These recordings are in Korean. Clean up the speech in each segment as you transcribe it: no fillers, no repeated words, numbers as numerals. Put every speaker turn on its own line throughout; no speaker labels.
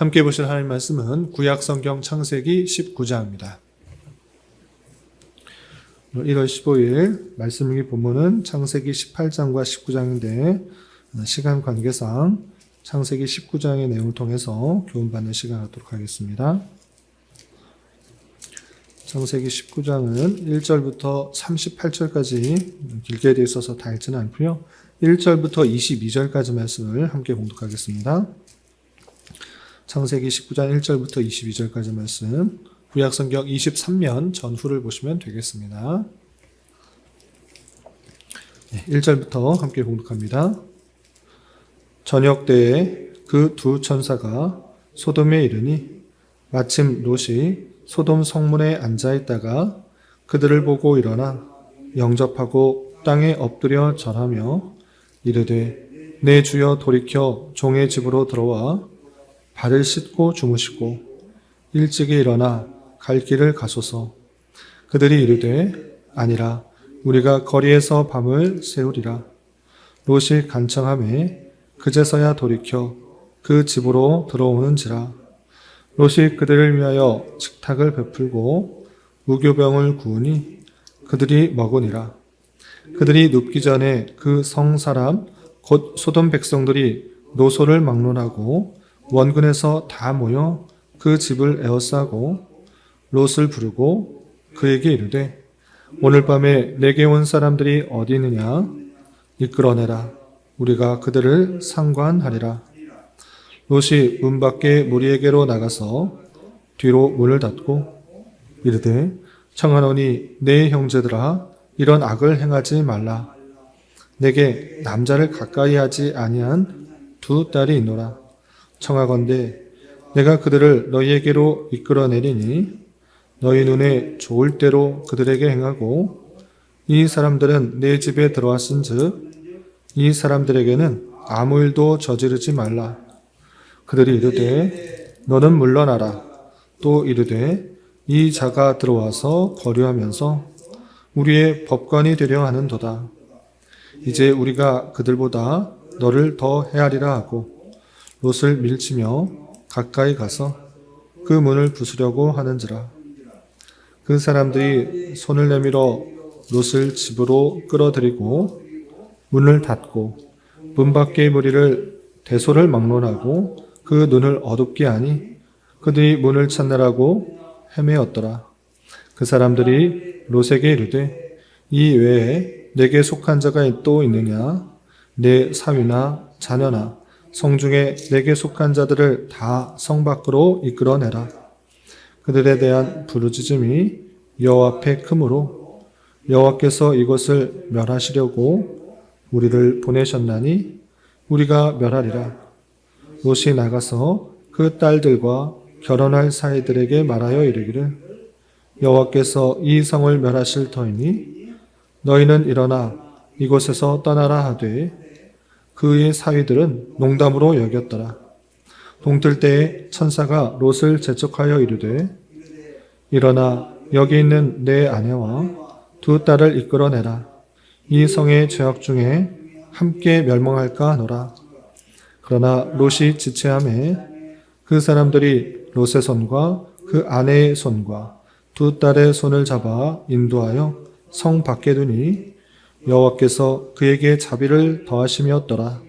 함께 보실 하나님 말씀은 구약성경 창세기 19장입니다. 1월 15일 말씀 읽기 본문은 창세기 18장과 19장인데 시간 관계상 창세기 19장의 내용을 통해서 교훈받는 시간을 갖도록 하겠습니다. 창세기 19장은 1절부터 38절까지 길게 되어 있어서 다 읽지는 않고요. 1절부터 22절까지 말씀을 함께 봉독하겠습니다. 창세기 19장 1절부터 22절까지 말씀, 구약성경 23면 전후를 보시면 되겠습니다. 1절부터 함께 봉독합니다. 저녁 때에 그 두 천사가 소돔에 이르니 마침 롯이 소돔 성문에 앉아있다가 그들을 보고 일어나 영접하고 땅에 엎드려 절하며 이르되 내 주여 돌이켜 종의 집으로 들어와 발을 씻고 주무시고 일찍이 일어나 갈 길을 가소서. 그들이 이르되 아니라 우리가 거리에서 밤을 새우리라. 롯이 간청하매 그제서야 돌이켜 그 집으로 들어오는지라. 롯이 그들을 위하여 식탁을 베풀고 무교병을 구우니 그들이 먹으니라. 그들이 눕기 전에 그 성 사람 곧 소돔 백성들이 노소를 막론하고 원근에서 다 모여 그 집을 에워싸고 롯을 부르고 그에게 이르되 오늘 밤에 내게 온 사람들이 어디 있느냐 이끌어내라. 우리가 그들을 상관하리라. 롯이 문 밖에 무리에게로 나가서 뒤로 문을 닫고 이르되 청하노니 내 형제들아 이런 악을 행하지 말라. 내게 남자를 가까이 하지 아니한 두 딸이 있노라. 청하건대 내가 그들을 너희에게로 이끌어내리니 너희 눈에 좋을 대로 그들에게 행하고 이 사람들은 내 집에 들어왔은즉 이 사람들에게는 아무 일도 저지르지 말라. 그들이 이르되 너는 물러나라. 또 이르되 이 자가 들어와서 거류하면서 우리의 법관이 되려 하는도다. 이제 우리가 그들보다 너를 더 헤아리라 하고 롯을 밀치며 가까이 가서 그 문을 부수려고 하는지라. 그 사람들이 손을 내밀어 롯을 집으로 끌어들이고 문을 닫고 문 밖의 무리를 대소를 막론하고 그 눈을 어둡게 하니 그들이 문을 찾느라고 헤매었더라. 그 사람들이 롯에게 이르되 이 외에 내게 속한 자가 또 있느냐? 내 사위나 자녀나 성중에 내게 속한 자들을 다 성 밖으로 이끌어내라. 그들에 대한 부르짖음이 여호와 앞에 크므로 여호와께서 이것을 멸하시려고 우리를 보내셨나니 우리가 멸하리라. 롯이 나가서 그 딸들과 결혼할 사이들에게 말하여 이르기를 여호와께서 이 성을 멸하실 터이니 너희는 일어나 이곳에서 떠나라 하되 그의 사위들은 농담으로 여겼더라. 동틀 때에 천사가 롯을 재촉하여 이르되 일어나 여기 있는 내 아내와 두 딸을 이끌어내라. 이 성의 죄악 중에 함께 멸망할까 하노라. 그러나 롯이 지체하매 그 사람들이 롯의 손과 그 아내의 손과 두 딸의 손을 잡아 인도하여 성 밖에 두니 여호와께서 그에게 자비를 더하심이었더라.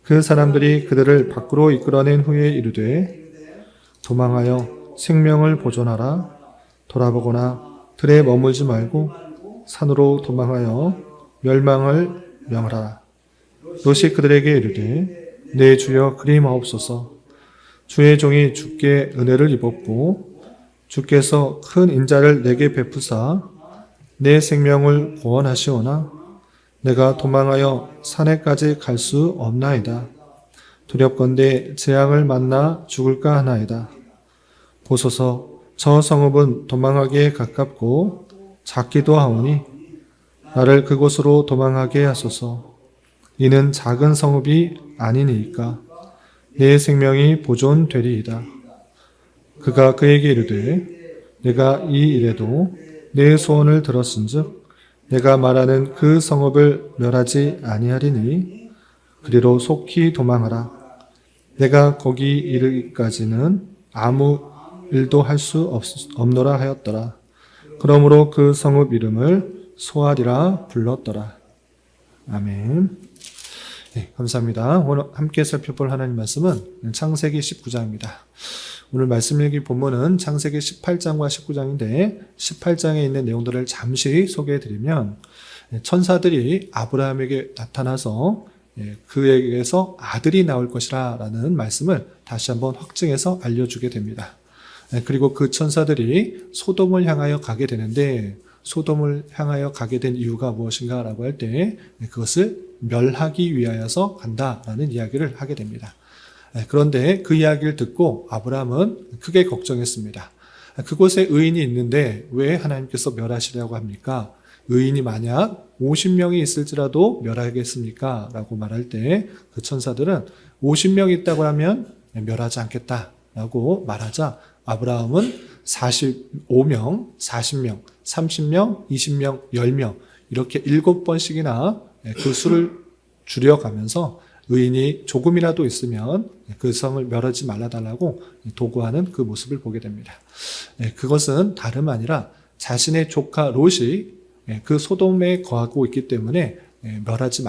그 사람들이 그들을 밖으로 이끌어낸 후에 이르되 도망하여 생명을 보존하라. 돌아보거나 들에 머물지 말고 산으로 도망하여 멸망을 명하라. 롯이 그들에게 이르되 내 주여 그리마옵소서. 주의 종이 주께 은혜를 입었고 주께서 큰 인자를 내게 베푸사 내 생명을 구원하시오나 내가 도망하여 산에까지 갈 수 없나이다. 두렵건대 재앙을 만나 죽을까 하나이다. 보소서 저 성읍은 도망하기에 가깝고 작기도 하오니 나를 그곳으로 도망하게 하소서. 이는 작은 성읍이 아니니까 내 생명이 보존되리이다. 그가 그에게 이르되 내가 이 일에도 내 소원을 들었은즉 내가 말하는 그 성읍을 멸하지 아니하리니 그리로 속히 도망하라. 내가 거기 이르기까지는 아무 일도 할 수 없노라 하였더라. 그러므로 그 성읍 이름을 소알이라 불렀더라. 아멘. 네, 감사합니다. 오늘 함께 살펴볼 하나님 말씀은 창세기 19장입니다. 오늘 말씀 읽기 본문은 창세기 18장과 19장인데 18장에 있는 내용들을 잠시 소개해 드리면 천사들이 아브라함에게 나타나서 그에게서 아들이 나올 것이라 라는 말씀을 다시 한번 확증해서 알려주게 됩니다. 그리고 그 천사들이 소돔을 향하여 가게 되는데 소돔을 향하여 가게 된 이유가 무엇인가 라고 할 때 그것을 멸하기 위하여서 간다라는 이야기를 하게 됩니다. 그런데 그 이야기를 듣고 아브라함은 크게 걱정했습니다. 그곳에 의인이 있는데 왜 하나님께서 멸하시려고 합니까? 의인이 만약 50명이 있을지라도 멸하겠습니까? 라고 말할 때 그 천사들은 50명이 있다고 하면 멸하지 않겠다라고 말하자 아브라함은 45명, 40명, 30명, 20명, 10명 이렇게 7번씩이나 그 수를 줄여가면서 의인이 조금이라도 있으면 그 성을 멸하지 말아달라고 도구하는 그 모습을 보게 됩니다. 그것은 다름 아니라 자신의 조카 롯이 그 소돔에 거하고 있기 때문에 멸하지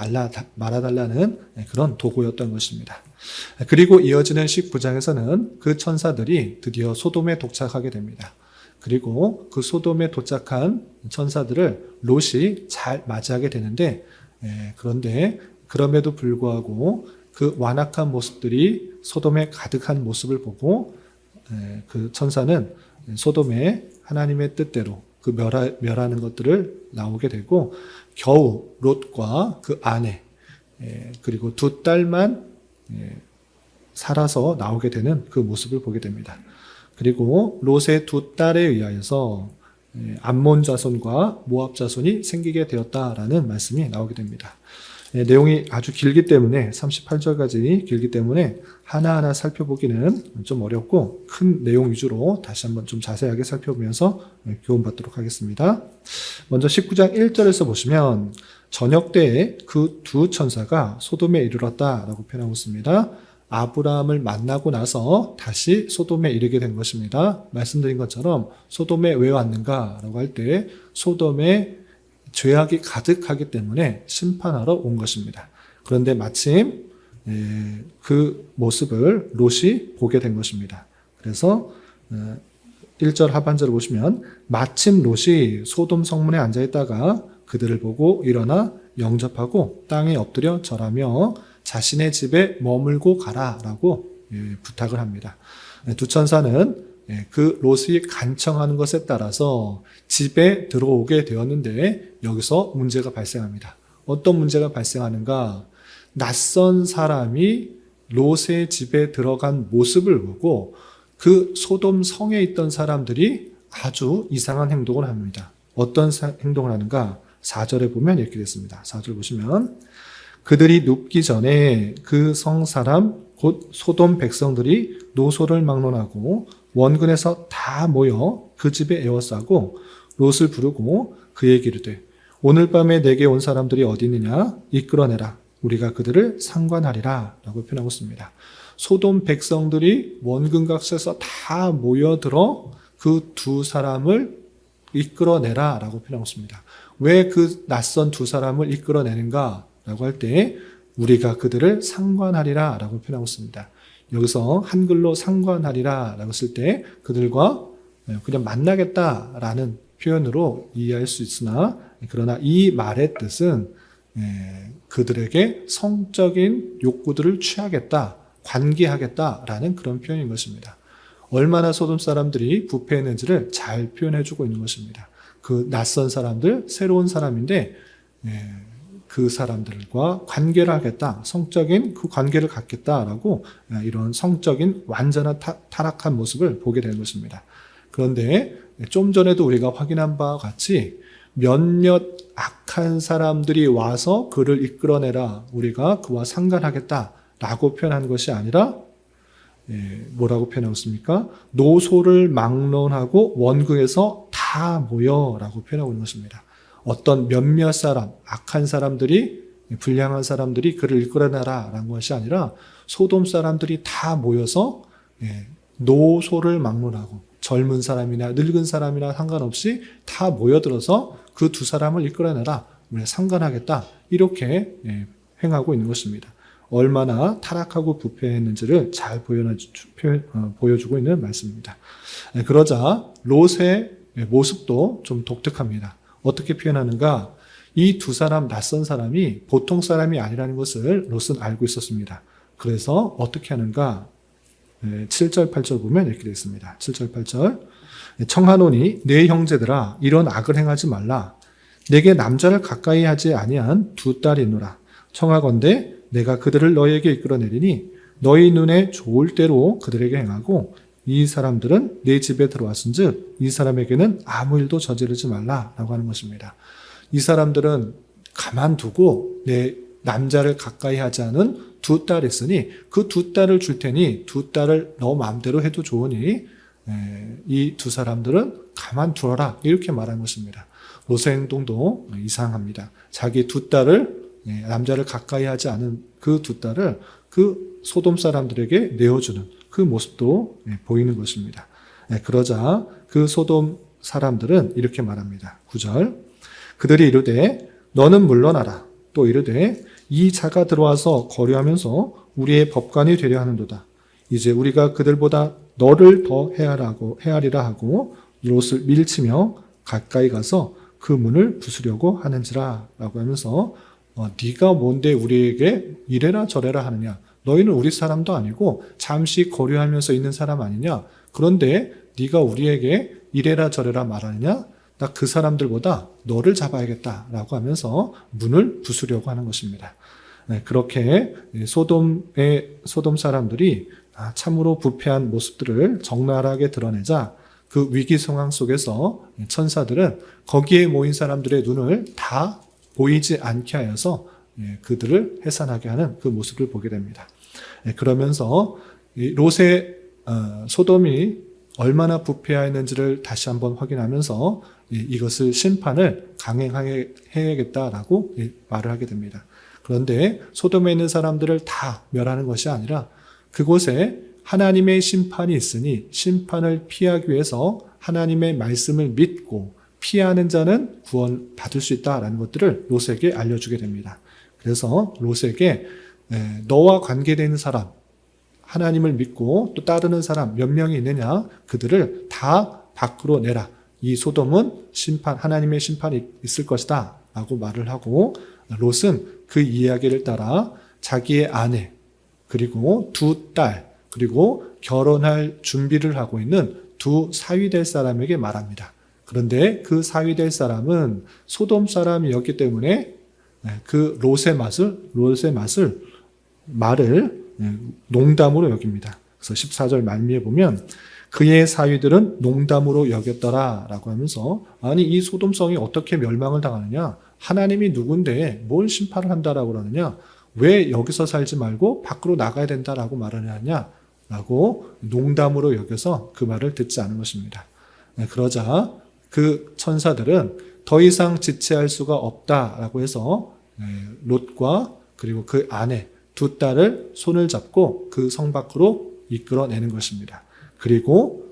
말아달라는 그런 도구였던 것입니다. 그리고 이어지는 19장에서는 그 천사들이 드디어 소돔에 도착하게 됩니다. 그리고 그 소돔에 도착한 천사들을 롯이 잘 맞이하게 되는데 그런데 그럼에도 불구하고 그 완악한 모습들이 소돔에 가득한 모습을 보고 그 천사는 소돔에 하나님의 뜻대로 그 멸하는 것들을 나오게 되고 겨우 롯과 그 아내 그리고 두 딸만 살아서 나오게 되는 그 모습을 보게 됩니다. 그리고 롯의 두 딸에 의하여서 암몬 자손과 모압 자손이 생기게 되었다라는 말씀이 나오게 됩니다. 내용이 아주 길기 때문에 38절까지 길기 때문에 하나하나 살펴보기는 좀 어렵고 큰 내용 위주로 다시 한번 좀 자세하게 살펴보면서 교훈받도록 하겠습니다. 먼저 19장 1절에서 보시면 저녁 때에 그 두 천사가 소돔에 이르렀다라고 표현하고 있습니다. 아브라함을 만나고 나서 다시 소돔에 이르게 된 것입니다. 말씀드린 것처럼 소돔에 왜 왔는가라고 할 때 소돔에 죄악이 가득하기 때문에 심판하러 온 것입니다. 그런데 마침 그 모습을 롯이 보게 된 것입니다. 그래서 1절 하반절을 보시면 마침 롯이 소돔 성문에 앉아있다가 그들을 보고 일어나 영접하고 땅에 엎드려 절하며 자신의 집에 머물고 가라라고 부탁을 합니다. 두 천사는 그 롯이 간청하는 것에 따라서 집에 들어오게 되었는데 여기서 문제가 발생합니다. 어떤 문제가 발생하는가? 낯선 사람이 롯의 집에 들어간 모습을 보고 그 소돔 성에 있던 사람들이 아주 이상한 행동을 합니다. 어떤 행동을 하는가? 4절에 보면 이렇게 됐습니다. 4절 보시면 그들이 눕기 전에 그 성 사람 곧 소돔 백성들이 노소를 막론하고 원근에서 다 모여 그 집에 에워싸고 롯을 부르고 그에게 이르되 오늘 밤에 내게 온 사람들이 어디 있느냐 이끌어내라 우리가 그들을 상관하리라 라고 표현하고 있습니다. 소돔 백성들이 원근각서에서 다 모여들어 그 두 사람을 이끌어내라 라고 표현하고 있습니다. 왜 그 낯선 두 사람을 이끌어내는가 라고 할 때 우리가 그들을 상관하리라 라고 표현하고 있습니다. 여기서 한글로 상관하리라 라고 쓸 때 그들과 그냥 만나겠다라는 표현으로 이해할 수 있으나 그러나 이 말의 뜻은 그들에게 성적인 욕구들을 취하겠다, 관계하겠다라는 그런 표현인 것입니다. 얼마나 소돔 사람들이 부패했는지를 잘 표현해주고 있는 것입니다. 그 낯선 사람들, 새로운 사람인데 그 사람들과 관계를 하겠다, 성적인 그 관계를 갖겠다라고 이런 성적인 완전한 타락한 모습을 보게 되는 것입니다. 그런데 좀 전에도 우리가 확인한 바와 같이 몇몇 악한 사람들이 와서 그를 이끌어내라, 우리가 그와 상관하겠다라고 표현한 것이 아니라 뭐라고 표현하고 있습니까? 노소를 막론하고 원궁에서 다 모여라고 표현하고 있는 것입니다. 어떤 몇몇 사람, 악한 사람들이 불량한 사람들이 그를 이끌어내라 라는 것이 아니라 소돔 사람들이 다 모여서 노소를 막론하고 젊은 사람이나 늙은 사람이나 상관없이 다 모여들어서 그 두 사람을 이끌어내라, 상관하겠다, 이렇게 행하고 있는 것입니다. 얼마나 타락하고 부패했는지를 잘 보여주고 있는 말씀입니다. 그러자 롯의 모습도 좀 독특합니다. 어떻게 표현하는가? 이 두 사람, 낯선 사람이 보통 사람이 아니라는 것을 롯은 알고 있었습니다. 그래서 어떻게 하는가? 7절, 8절 보면 이렇게 되어 있습니다. 7절, 8절. 청하노니 내 형제들아 이런 악을 행하지 말라. 내게 남자를 가까이 하지 아니한 두 딸이 있노라. 청하건대 내가 그들을 너희에게 이끌어내리니 너희 눈에 좋을 대로 그들에게 행하고 이 사람들은 내 집에 들어왔은즉 이 사람에게는 아무 일도 저지르지 말라라고 하는 것입니다. 이 사람들은 가만두고 내 남자를 가까이 하지 않은 두 딸이 있으니 그 두 딸을 줄 테니 두 딸을 너 마음대로 해도 좋으니 이 두 사람들은 가만두어라, 이렇게 말한 것입니다. 롯의 행동도 이상합니다. 자기 두 딸을, 남자를 가까이 하지 않은 그 두 딸을 그 소돔 사람들에게 내어주는 그 모습도 보이는 것입니다. 그러자 그 소돔 사람들은 이렇게 말합니다. 9절. 그들이 이르되 너는 물러나라. 또 이르되 이 자가 들어와서 거류하면서 우리의 법관이 되려 하는도다. 이제 우리가 그들보다 너를 더 헤아리라 하고 롯을 밀치며 가까이 가서 그 문을 부수려고 하는지라 라고 하면서 네가 뭔데 우리에게 이래라 저래라 하느냐. 너희는 우리 사람도 아니고 잠시 거류하면서 있는 사람 아니냐. 그런데 네가 우리에게 이래라 저래라 말하느냐. 나 그 사람들보다 너를 잡아야겠다라고 하면서 문을 부수려고 하는 것입니다. 그렇게 소돔 사람들이 참으로 부패한 모습들을 적나라하게 드러내자 그 위기 상황 속에서 천사들은 거기에 모인 사람들의 눈을 다 보이지 않게 하여서 그들을 해산하게 하는 그 모습을 보게 됩니다. 그러면서 롯의 소돔이 얼마나 부패하였는지를 다시 한번 확인하면서 이것을 심판을 강행해야겠다라고 말을 하게 됩니다. 그런데 소돔에 있는 사람들을 다 멸하는 것이 아니라 그곳에 하나님의 심판이 있으니 심판을 피하기 위해서 하나님의 말씀을 믿고 피하는 자는 구원받을 수 있다라는 것들을 롯에게 알려주게 됩니다. 그래서 롯에게 너와 관계되는 사람, 하나님을 믿고 또 따르는 사람 몇 명이 있느냐, 그들을 다 밖으로 내라. 이 소돔은 하나님의 심판이 있을 것이다 라고 말을 하고 롯은 그 이야기를 따라 자기의 아내 그리고 두 딸 그리고 결혼할 준비를 하고 있는 두 사위될 사람에게 말합니다. 그런데 그 사위될 사람은 소돔 사람이었기 때문에 그 롯의 말을 농담으로 여깁니다. 그래서 14절 말미에 보면 그의 사위들은 농담으로 여겼더라라고 하면서 아니 이 소돔성이 어떻게 멸망을 당하느냐? 하나님이 누군데 뭘 심판을 한다라고 그러느냐? 왜 여기서 살지 말고 밖으로 나가야 된다라고 말하느냐? 라고 농담으로 여겨서 그 말을 듣지 않은 것입니다. 그러자 그 천사들은 더 이상 지체할 수가 없다라고 해서 롯과 그리고 그 아내 두 딸을 손을 잡고 그 성 밖으로 이끌어내는 것입니다. 그리고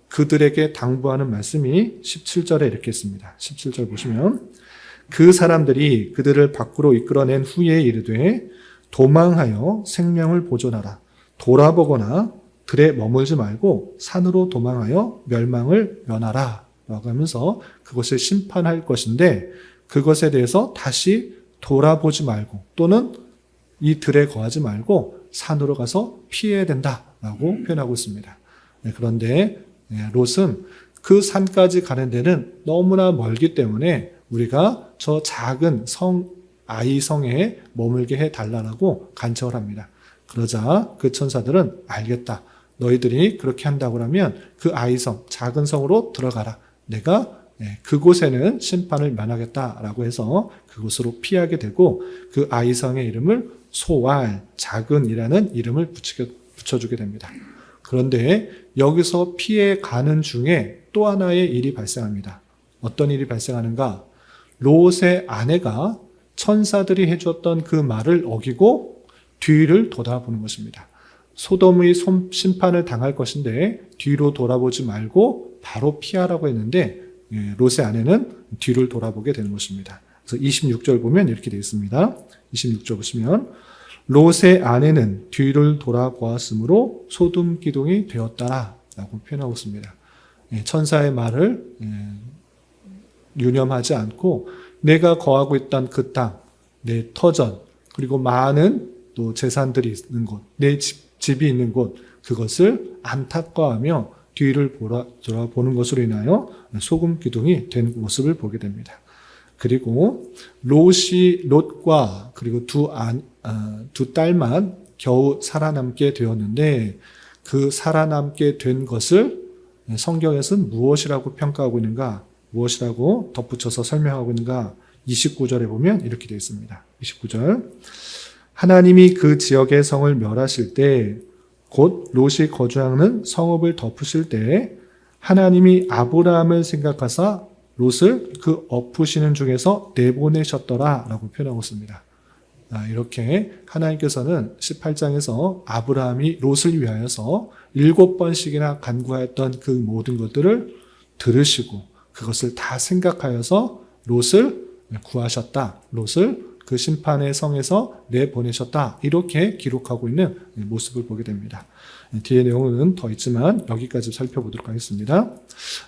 그들에게 당부하는 말씀이 17절에 이렇게 있습니다. 17절 보시면 그 사람들이 그들을 밖으로 이끌어낸 후에 이르되 도망하여 생명을 보존하라. 돌아보거나 들에 머물지 말고 산으로 도망하여 멸망을 면하라 라고 하면서 그것을 심판할 것인데 그것에 대해서 다시 돌아보지 말고 또는 이 들에 거하지 말고 산으로 가서 피해야 된다라고 표현하고 있습니다. 그런데 롯은 그 산까지 가는 데는 너무나 멀기 때문에 우리가 저 작은 아이성에 머물게 해달라고 간청을 합니다. 그러자 그 천사들은 알겠다. 너희들이 그렇게 한다고 하면 그 아이성, 작은 성으로 들어가라. 내가 그곳에는 심판을 면하겠다라고 해서 그곳으로 피하게 되고 그 아이성의 이름을 소왈, 작은이라는 이름을 붙여주게 됩니다. 그런데 여기서 피해 가는 중에 또 하나의 일이 발생합니다. 어떤 일이 발생하는가? 롯의 아내가 천사들이 해주었던 그 말을 어기고 뒤를 돌아보는 것입니다. 소돔의 심판을 당할 것인데 뒤로 돌아보지 말고 바로 피하라고 했는데 롯의 아내는 뒤를 돌아보게 되는 것입니다. 그래서 26절 보면 이렇게 되어 있습니다. 26절 보시면 롯의 아내는 뒤를 돌아보았으므로 소돔 기둥이 되었다라 라고 표현하고 있습니다. 천사의 말을 유념하지 않고 내가 거하고 있던 그 땅, 내 터전, 그리고 많은 또 재산들이 있는 곳, 내 집이 있는 곳, 그것을 안타까워하며 뒤를 돌아보는 것으로 인하여 소금 기둥이 된 모습을 보게 됩니다. 그리고 롯과 그리고 두 딸만 겨우 살아남게 되었는데 그 살아남게 된 것을 성경에서는 무엇이라고 평가하고 있는가, 무엇이라고 덧붙여서 설명하고 있는가, 29절에 보면 이렇게 되어 있습니다. 29절. 하나님이 그 지역의 성을 멸하실 때, 곧 롯이 거주하는 성읍을 덮으실 때, 하나님이 아브라함을 생각하사 롯을 그 엎으시는 중에서 내보내셨더라 라고 표현하고 있습니다. 이렇게 하나님께서는 18장에서 아브라함이 롯을 위하여서 7번씩이나 간구하였던 그 모든 것들을 들으시고 그것을 다 생각하여서 롯을 구하셨다. 롯을 그 심판의 성에서 내보내셨다. 이렇게 기록하고 있는 모습을 보게 됩니다. 뒤에 내용은 더 있지만 여기까지 살펴보도록 하겠습니다.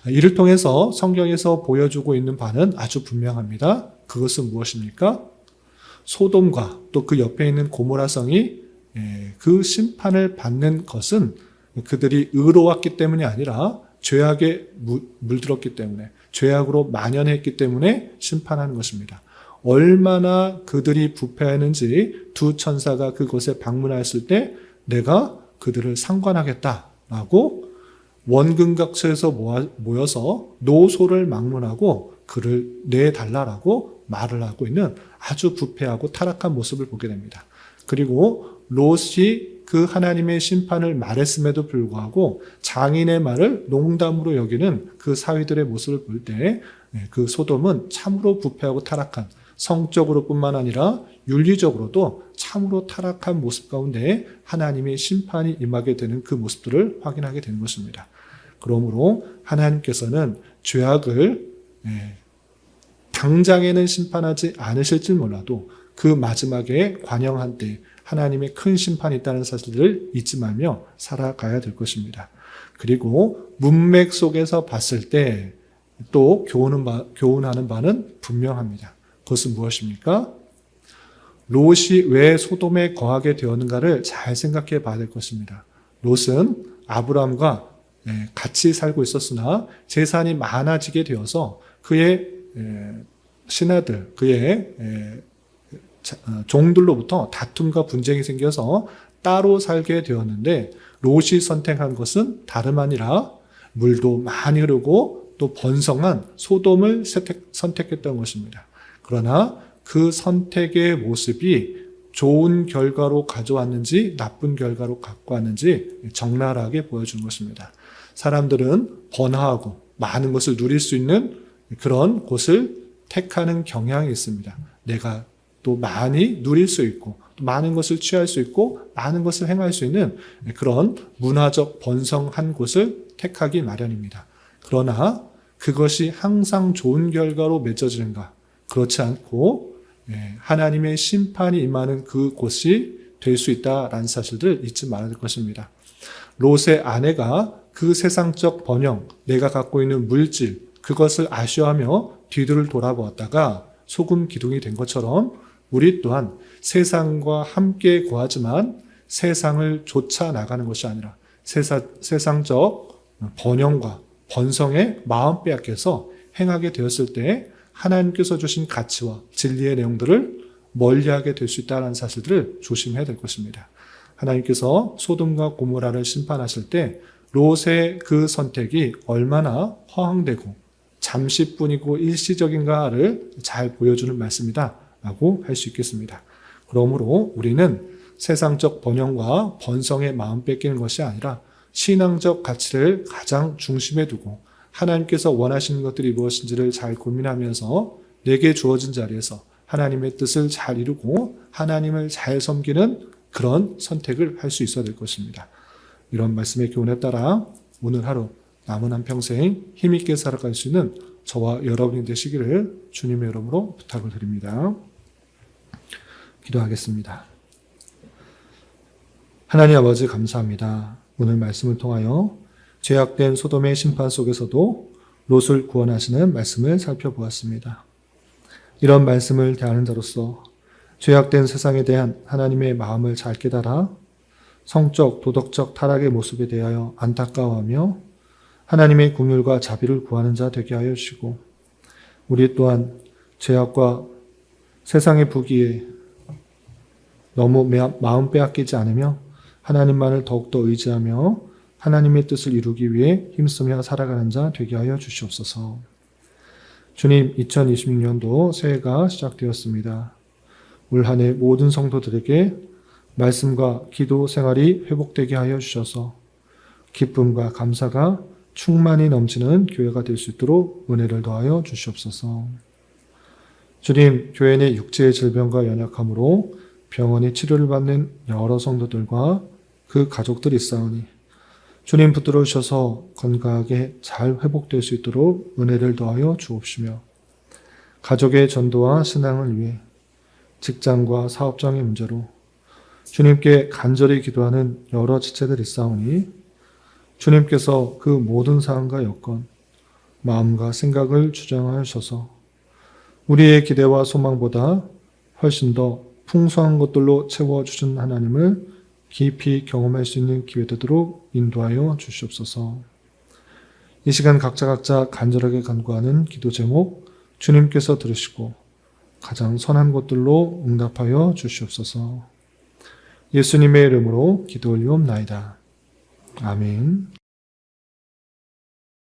이를 통해서 성경에서 보여주고 있는 바는 아주 분명합니다. 그것은 무엇입니까? 소돔과 또 그 옆에 있는 고모라 성이 그 심판을 받는 것은 그들이 의로웠기 때문이 아니라 죄악에 물들었기 때문에, 죄악으로 만연했기 때문에 심판하는 것입니다. 얼마나 그들이 부패했는지 두 천사가 그곳에 방문하였을 때 내가 그들을 상관하겠다라고 원근각처에서 모여서 노소를 막론하고 그를 내달라라고 말을 하고 있는 아주 부패하고 타락한 모습을 보게 됩니다. 그리고 롯이 그 하나님의 심판을 말했음에도 불구하고 장인의 말을 농담으로 여기는 그 사위들의 모습을 볼 때 그 소돔은 참으로 부패하고 타락한, 성적으로 뿐만 아니라 윤리적으로도 참으로 타락한 모습 가운데 하나님의 심판이 임하게 되는 그 모습들을 확인하게 되는 것입니다. 그러므로 하나님께서는 죄악을 당장에는 심판하지 않으실지 몰라도 그 마지막에 관영한 때 하나님의 큰 심판이 있다는 사실을 잊지 말며 살아가야 될 것입니다. 그리고 문맥 속에서 봤을 때 또 교훈하는 바는 분명합니다. 그것은 무엇입니까? 롯이 왜 소돔에 거하게 되었는가를 잘 생각해 봐야 될 것입니다. 롯은 아브라함과 같이 살고 있었으나 재산이 많아지게 되어서 그의 신하들, 그의 종들로부터 다툼과 분쟁이 생겨서 따로 살게 되었는데 롯이 선택한 것은 다름 아니라 물도 많이 흐르고 또 번성한 소돔을 선택했던 것입니다. 그러나 그 선택의 모습이 좋은 결과로 가져왔는지 나쁜 결과로 갖고 왔는지 적나라하게 보여주는 것입니다. 사람들은 번화하고 많은 것을 누릴 수 있는 그런 곳을 택하는 경향이 있습니다. 내가 또 많이 누릴 수 있고 또 많은 것을 취할 수 있고 많은 것을 행할 수 있는 그런 문화적 번성한 곳을 택하기 마련입니다. 그러나 그것이 항상 좋은 결과로 맺어지는가? 그렇지 않고 하나님의 심판이 임하는 그곳이 될 수 있다라는 사실을 잊지 말아야 될 것입니다. 롯의 아내가 그 세상적 번영, 내가 갖고 있는 물질, 그것을 아쉬워하며 뒤를 돌아보았다가 소금 기둥이 된 것처럼 우리 또한 세상과 함께 거하지만 세상을 쫓아 나가는 것이 아니라 세상적 번영과 번성에 마음 빼앗겨서 행하게 되었을 때 하나님께서 주신 가치와 진리의 내용들을 멀리하게 될 수 있다는 사실들을 조심해야 될 것입니다. 하나님께서 소돔과 고모라를 심판하실 때 롯의 그 선택이 얼마나 허황되고 잠시뿐이고 일시적인가를 잘 보여주는 말씀이다 라고 할 수 있겠습니다. 그러므로 우리는 세상적 번영과 번성에 마음 뺏기는 것이 아니라 신앙적 가치를 가장 중심에 두고 하나님께서 원하시는 것들이 무엇인지를 잘 고민하면서 내게 주어진 자리에서 하나님의 뜻을 잘 이루고 하나님을 잘 섬기는 그런 선택을 할 수 있어야 될 것입니다. 이런 말씀의 교훈에 따라 오늘 하루 남은 한평생 힘있게 살아갈 수 있는 저와 여러분이 되시기를 주님의 이름으로 부탁을 드립니다. 기도하겠습니다. 하나님 아버지 감사합니다. 오늘 말씀을 통하여 죄악된 소돔의 심판 속에서도 롯을 구원하시는 말씀을 살펴보았습니다. 이런 말씀을 대하는 자로서 죄악된 세상에 대한 하나님의 마음을 잘 깨달아 성적, 도덕적 타락의 모습에 대하여 안타까워하며 하나님의 긍휼과 자비를 구하는 자 되게 하여 주시고 우리 또한 죄악과 세상의 부귀에 너무 마음 빼앗기지 않으며 하나님만을 더욱더 의지하며 하나님의 뜻을 이루기 위해 힘쓰며 살아가는 자 되게 하여 주시옵소서. 주님, 2026년도 새해가 시작되었습니다. 올 한 해 모든 성도들에게 말씀과 기도 생활이 회복되게 하여 주셔서 기쁨과 감사가 충만히 넘치는 교회가 될 수 있도록 은혜를 더하여 주시옵소서. 주님, 교회 내 육체의 질병과 연약함으로 병원에 치료를 받는 여러 성도들과 그 가족들이 있사오니 주님 붙들어 주셔서 건강하게 잘 회복될 수 있도록 은혜를 더하여 주옵시며 가족의 전도와 신앙을 위해 직장과 사업장의 문제로 주님께 간절히 기도하는 여러 지체들이 있사오니 주님께서 그 모든 사항과 여건, 마음과 생각을 주장하셔서 우리의 기대와 소망보다 훨씬 더 풍성한 것들로 채워주신 하나님을 깊이 경험할 수 있는 기회 되도록 인도하여 주시옵소서. 이 시간 각자 간절하게 간구하는 기도 제목 주님께서 들으시고 가장 선한 것들로 응답하여 주시옵소서. 예수님의 이름으로 기도 올리옵나이다. 아멘.